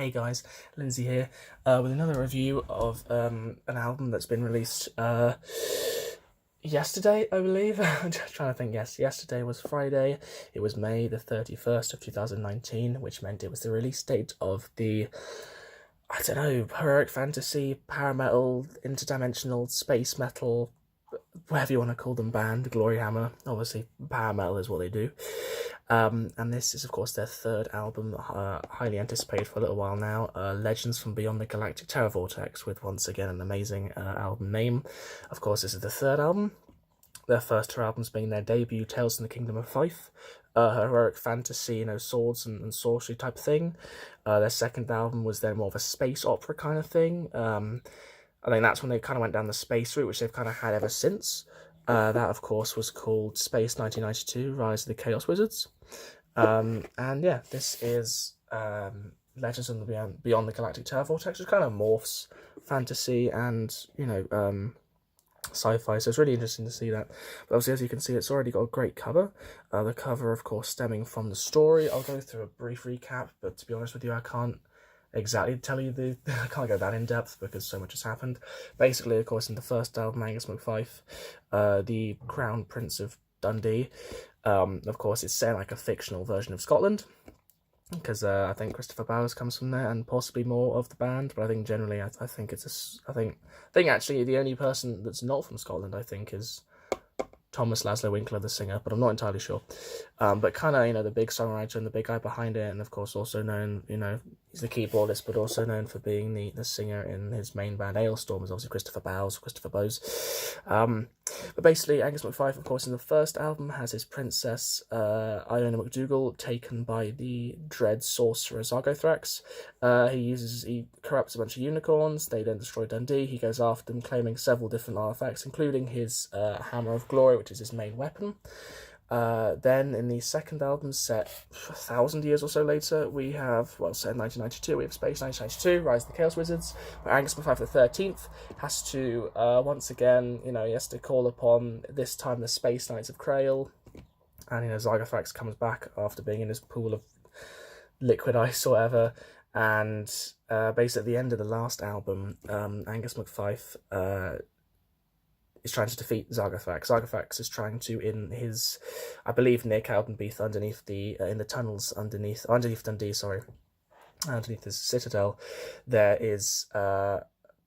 Hey guys, Lindsay here, with another review of an album that's been released yesterday, I believe. I'm just trying to think. Yes, yesterday was Friday. It was May the 31st of 2019, which meant it was the release date of the, I don't know, heroic fantasy, power metal, interdimensional, space metal, whatever you want to call them, band, Gloryhammer. Obviously, power metal is what they do. And this is, of course, their third album, highly anticipated for a little while now, Legends from Beyond the Galactic Terrorvortex, with once again an amazing album name. Of course, this is the third album, their first two albums being their debut, Tales from the Kingdom of Fife, heroic fantasy, swords and sorcery type thing. Their second album was then more of a space opera kind of thing. I think that's when they kind of went down the space route, which they've kind of had ever since. That, of course, was called Space 1992, Rise of the Chaos Wizards. And yeah, this is Legends of the Beyond the Galactic Terrorvortex, which kind of morphs fantasy and, sci-fi, so it's really interesting to see that. But obviously, as you can see, it's already got a great cover. The cover, of course, stemming from the story. I'll go through a brief recap, but to be honest with you, I can't exactly tell you I can't go that in depth because so much has happened. Basically, of course, in the first album, Angus MacFife, the Crown Prince of Dundee, of course, it's set like a fictional version of Scotland, because I think Christopher Bowers comes from there, and possibly more of the band. But I think generally, I think it's I think actually the only person that's not from Scotland, I think, is Thomas Laszlo Winkler, the singer, but I'm not entirely sure. But kind of, the big songwriter and the big guy behind it, and of course also known, he's the keyboardist, but also known for being the singer in his main band Ailstorm, is obviously Christopher Bowes. But basically, Angus MacFife, of course, in the first album has his princess, Iona MacDougall, taken by the dread sorcerer Zargothrax. He corrupts a bunch of unicorns, they then destroy Dundee, he goes after them, claiming several different artifacts, including his Hammer of Glory, which is his main weapon. Then in the second album, set 1,000 years or so later, we have, set in 1992, we have Space 1992, Rise of the Chaos Wizards, where Angus MacFife the 13th has to, once again, he has to call upon, this time, the Space Knights of Krail, and, Zargothrax comes back after being in his pool of liquid ice or whatever, and basically at the end of the last album, Angus MacFife is trying to defeat Zargothrax. Zargothrax is trying to, in his, I believe, near Cowdenbeath, underneath the, in the tunnels underneath Dundee, underneath his citadel, there is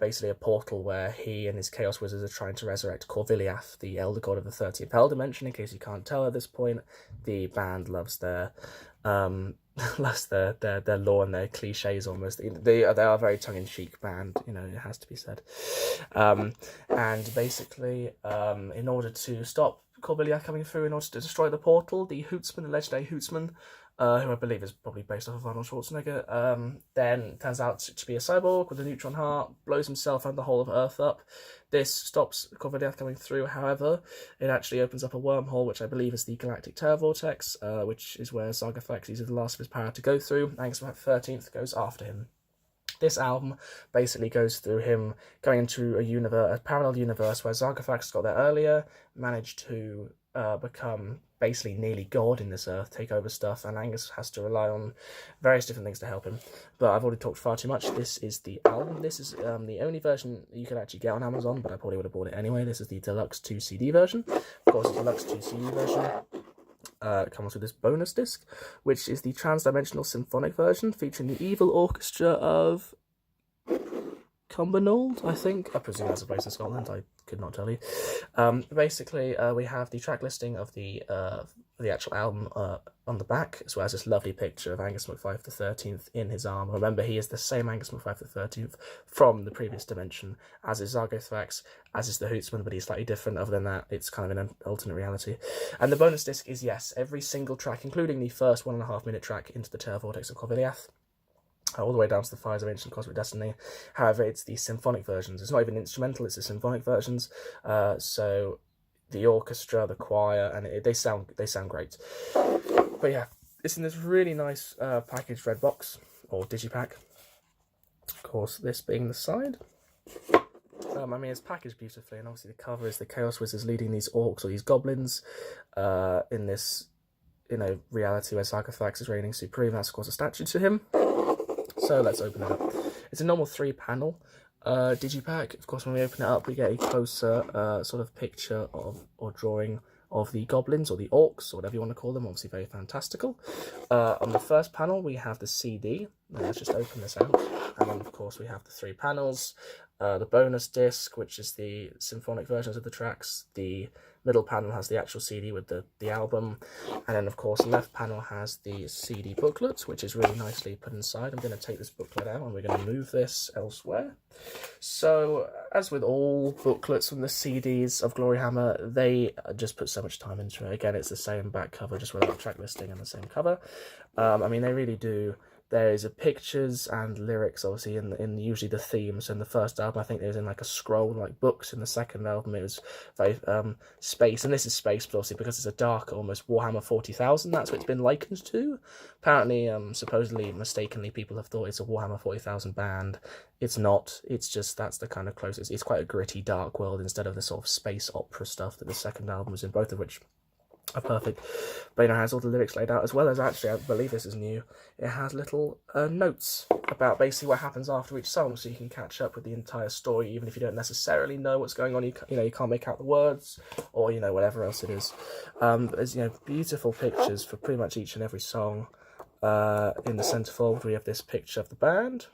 basically a portal where he and his Chaos Wizards are trying to resurrect Corviliath, the Elder God of the 13th Hell Dimension. In case you can't tell at this point, the band loves their lore and their cliches almost. They are a very tongue-in-cheek band, it has to be said. And basically, in order to stop Corviliath coming through, in order to destroy the portal, the legendary Hootsman, who I believe is probably based off of Arnold Schwarzenegger, then turns out to be a cyborg with a neutron heart, blows himself and the whole of Earth up. This stops Corviliath coming through. However, it actually opens up a wormhole, which I believe is the Galactic Terrorvortex, which is where Zargothrax uses the last of his power to go through. Angus MacFife 13th goes after him. This album basically goes through him going into a parallel universe where Zargothrax got there earlier, managed to become basically nearly God in this Earth, take over stuff, and Angus has to rely on various different things to help him. But I've already talked far too much. This is the album. This is the only version you can actually get on Amazon, but I probably would have bought it anyway. This is the Deluxe 2 CD version. Of course, the Deluxe 2 CD version comes with this bonus disc, which is the Transdimensional Symphonic version, featuring the evil orchestra of Cumbernauld, I think. I presume that's a place in Scotland, I could not tell you. Basically, we have the track listing of the actual album on the back, as well as this lovely picture of Angus MacFife the 13th in his arm. Remember, he is the same Angus MacFife the 13th from the previous dimension, as is Zargothrax, as is the Hootsman, but he's slightly different. Other than that, it's kind of an alternate reality. And the bonus disc is, yes, every single track, including the first 1.5 minute track into the Terrorvortex of Corviliath, all the way down to the Fires of Ancient Cosmic Destiny. However, it's the symphonic versions. It's not even instrumental, it's the symphonic versions. So the orchestra, the choir, and they sound great. But yeah, it's in this really nice packaged red box, or digipack. Of course, this being the side. It's packaged beautifully, and obviously the cover is the Chaos Wizards leading these orcs or these goblins in this, reality where Zargothrax is reigning supreme. That's, of course, a statue to him. So let's open it up. It's a normal 3-panel digipack. Of course, when we open it up, we get a closer sort of picture of, or drawing of the goblins, or the orcs, or whatever you want to call them. Obviously very fantastical. On the first panel, we have the CD. Now let's just open this out. And then, of course, we have the 3 panels. The bonus disc, which is the symphonic versions of the tracks. The middle panel has the actual CD with the album. And then, of course, the left panel has the CD booklet, which is really nicely put inside. I'm going to take this booklet out and we're going to move this elsewhere. So, as with all booklets from the CDs of Gloryhammer, they just put so much time into it. Again, it's the same back cover, just without track listing and the same cover. I mean, they really do. There's pictures and lyrics, obviously, in usually the themes. In the first album, I think it was in like a scroll, like books. In the second album, it was very space, and this is space, but obviously because it's a dark, almost Warhammer 40,000, that's what it's been likened to. Apparently, supposedly, mistakenly, people have thought it's a Warhammer 40,000 band. It's not. It's just that's the kind of closest. It's quite a gritty, dark world instead of the sort of space opera stuff that the second album was in, both of which are perfect. But it has all the lyrics laid out, as well as, actually, I believe this is new, it has little notes about basically what happens after each song, so you can catch up with the entire story, even if you don't necessarily know what's going on. You know, you can't make out the words, or, you know, whatever else it is. There's, you know, beautiful pictures for pretty much each and every song. In the centrefold, we have this picture of the band.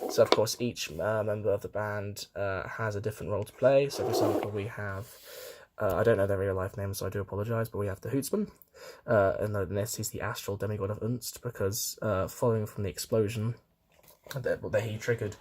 So, of course, each member of the band has a different role to play. So, for example, we have... I don't know their real life names, so I do apologise, but we have the Hootsman, and in this he's the astral demigod of Unst, because following from the explosion that he triggered,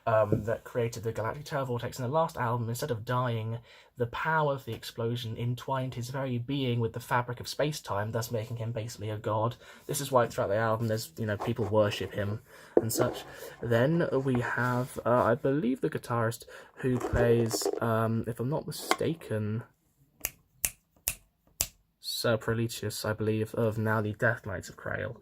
that created the Galactic Terrorvortex in the last album, instead of dying, the power of the explosion entwined his very being with the fabric of space-time, thus making him basically a god. This is why throughout the album there's, you know, people worship him and such. Then we have, I believe, the guitarist who plays, if I'm not mistaken, Sir Preletius, I believe, of now the Death Knights of Krail.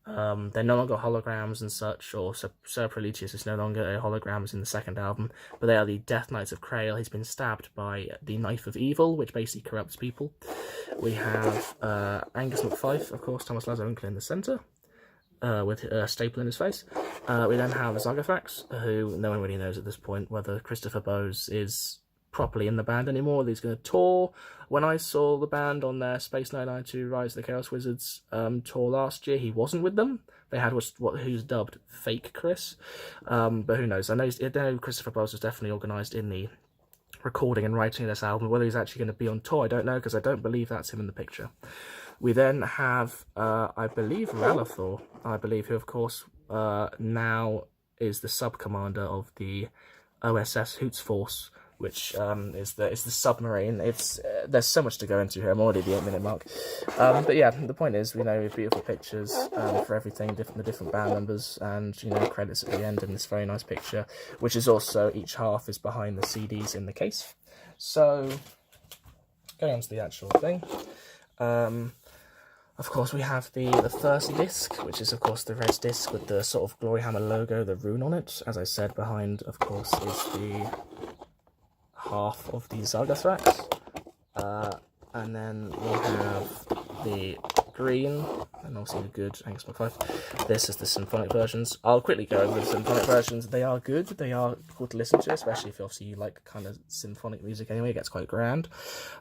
They're no longer holograms and such, or Sir Preletius is no longer a hologram as in the second album, but they are the Death Knights of Krail. He's been stabbed by the Knife of Evil, which basically corrupts people. We have Angus McFife, of course, Thomas Lazar Uncle in the centre, with a staple in his face. We then have Zagathrax, who no one really knows at this point whether Christopher Bowes is properly in the band anymore. He's going to tour. When I saw the band on their Space 992 Rise of the Chaos Wizards tour last year, he wasn't with them. They had who's dubbed Fake Chris, but who knows? I know Christopher Bowes was definitely organised in the recording and writing of this album. Whether he's actually going to be on tour, I don't know, because I don't believe that's him in the picture. We then have, I believe, Ralathor, who, of course, now is the sub-commander of the OSS Hoots Force, which is the submarine. There's so much to go into here. I'm already at the 8-minute mark. But yeah, the point is, we know beautiful pictures for everything, the different band members, and, you know, credits at the end in this very nice picture, which is also, each half is behind the CDs in the case. So, going on to the actual thing. Of course, we have the first disc, which is, of course, the red disc with the sort of Gloryhammer logo, the rune on it. As I said, behind, of course, is the half of the Zagathrax, and then we have the green, and also the good Angus McFife. This is the symphonic versions. I'll quickly go over the symphonic versions. They are good. They are good to listen to, especially if obviously you like kind of symphonic music anyway. It gets quite grand.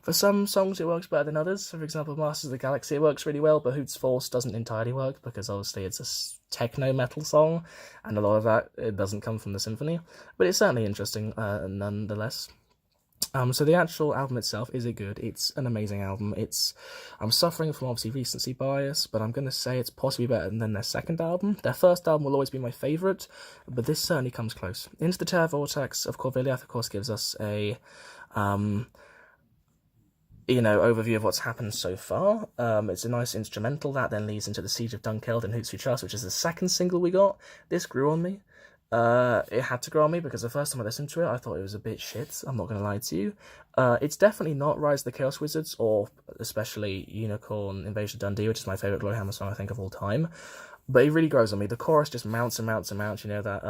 For some songs it works better than others. For example, Masters of the Galaxy, it works really well, but Hoots Force doesn't entirely work, because obviously it's a techno metal song, and a lot of that, it doesn't come from the symphony, but it's certainly interesting nonetheless. So the actual album itself, is it good? It's an amazing album. I'm suffering from obviously recency bias, but I'm going to say it's possibly better than their second album. Their first album will always be my favourite, but this certainly comes close. Into the Terrorvortex of Corvilliath, of course, gives us a overview of what's happened so far. It's a nice instrumental that then leads into the Siege of Dunkeld and Hoots Force, which is the second single we got. This grew on me. It had to grow on me, because the first time I listened to it, I thought it was a bit shit. I'm not going to lie to you. It's definitely not Rise of the Chaos Wizards, or especially Unicorn Invasion of Dundee, which is my favourite Gloryhammer song, I think, of all time. But it really grows on me. The chorus just mounts and mounts and mounts. You know that,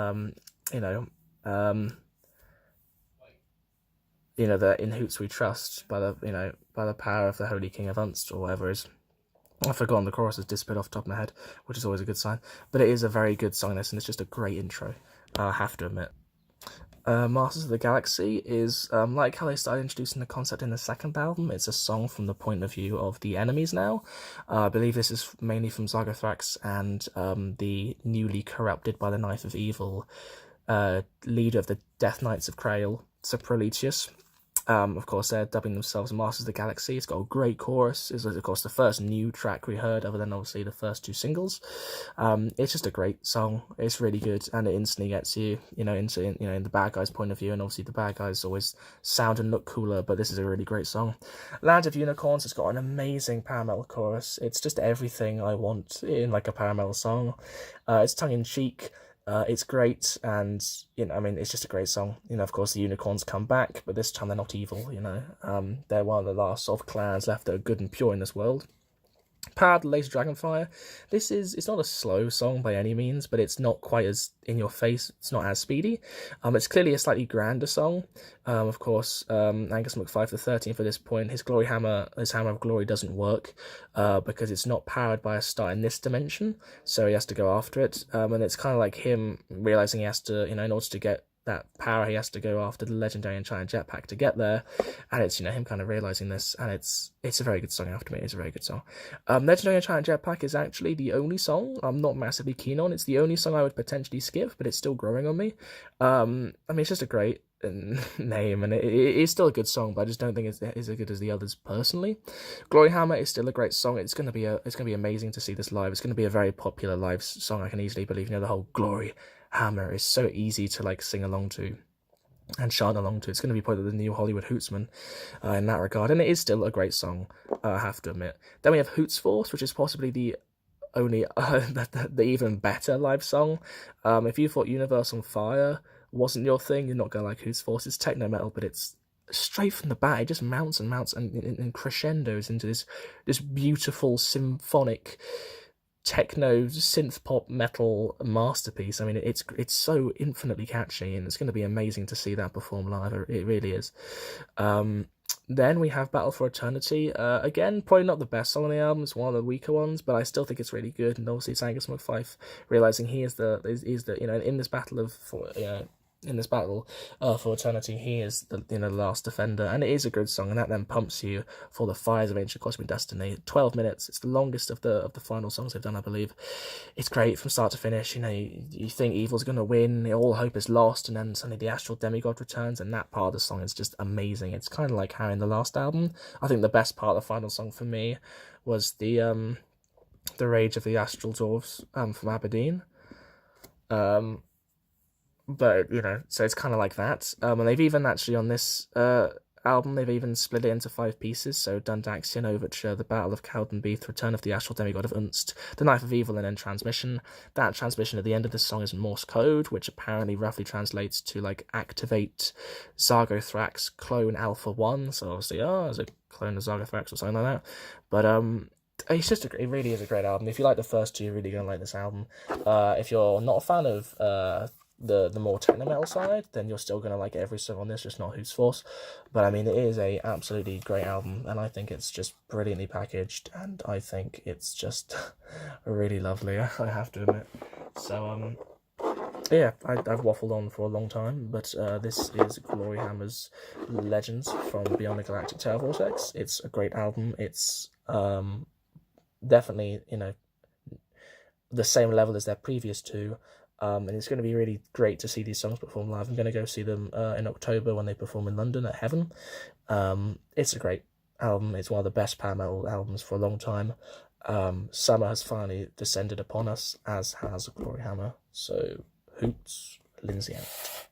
that in Hoots we trust, by the power of the Holy King of Unst, or whatever it is. I've forgotten the chorus has disappeared off the top of my head, which is always a good sign. But it is a very good song, this, and it's just a great intro, I have to admit. Masters of the Galaxy is, like how they started introducing the concept in the second album, it's a song from the point of view of the enemies now. I believe this is mainly from Zargothrax and the newly corrupted by the Knife of Evil leader of the Death Knights of Krail, Saproletius. Of course, they're dubbing themselves Masters of the Galaxy. It's got a great chorus. It's, of course, the first new track we heard, other than obviously the first two singles. It's just a great song. It's really good, and it instantly gets you, into in the bad guy's point of view. And obviously, the bad guys always sound and look cooler, but this is a really great song. Land of Unicorns has got an amazing power metal chorus. It's just everything I want in like a power metal song. It's tongue in cheek. It's great, and it's just a great song. Of course, the unicorns come back, but this time they're not evil. They're one of the last sort of clans left that are good and pure in this world. Pad, Laser Dragonfire. It's not a slow song by any means, but it's not quite as in your face. It's not as speedy. It's clearly a slightly grander song. Of course, Angus McFife the 13th at this point, his Gloryhammer, his Hammer of Glory doesn't work because it's not powered by a star in this dimension, so he has to go after it. And it's kind of like him realizing he has to, in order to get that power, he has to go after the legendary Enchanted Jetpack to get there, and it's him kind of realizing this, and it's a very good song. After me, it's a very good song. Legendary Enchanted Jetpack is actually the only song I'm not massively keen on. It's the only song I would potentially skip, but it's still growing on me. It's just a great name, and it is still a good song, but I just don't think it's as good as the others personally. Gloryhammer is still a great song. It's gonna be amazing to see this live. It's gonna be a very popular live song. I can easily believe. The whole Gloryhammer is so easy to sing along to and chant along to. It's going to be probably the new Hollywood Hootsman in that regard, and it is still a great song, I have to admit. Then we have Hoots Force, which is possibly the only the even better live song. If you thought Universe on Fire wasn't your thing, you're not going to like Hoots Force. It's techno metal, but it's straight from the bat. It just mounts and mounts and crescendos into this beautiful symphonic techno synth pop metal masterpiece. It's so infinitely catchy, and it's going to be amazing to see that perform live. It really is. Then we have Battle for Eternity. Again, probably not the best song on the album. It's one of the weaker ones, but I still think it's really good. And obviously, it's Angus McFife realizing he is the in this battle for eternity, he is the last defender, and it is a good song, and that then pumps you for the Fires of Ancient Cosmic Destiny. 12 minutes. It's the longest of the final songs they've done, I believe. It's great from start to finish. You think evil's going to win, all hope is lost, and then suddenly the astral demigod returns, and that part of the song is just amazing. It's kind of like how in the last album, I think the best part of the final song for me was the Rage of the Astral Dwarves from Aberdeen. But, so it's kind of like that. And they've even actually, on this album, they've even split it into 5 pieces. So Dundaxian Overture, The Battle of Cowdenbeath, Return of the Astral Demigod of Unst, The Knife of Evil, and then Transmission. That transmission at the end of this song is Morse code, which apparently roughly translates to, activate Zargothrax clone Alpha 1. So obviously, it's a clone of Zargothrax or something like that. But, it really is a great album. If you like the first two, you're really going to like this album. If you're not a fan of the more techno metal side, then you're still going to like every song on this, just not Hoots Force. But it is a absolutely great album, and I think it's just brilliantly packaged, and I think it's just really lovely, I have to admit. So yeah, I've waffled on for a long time, but this is Gloryhammer's Legends from Beyond the Galactic Terrorvortex. It's a great album. It's definitely the same level as their previous two. And it's going to be really great to see these songs perform live. I'm going to go see them in October when they perform in London at Heaven. It's a great album. It's one of the best power metal albums for a long time. Summer has finally descended upon us, as has Gloryhammer. So, Hoots, Lindsay out.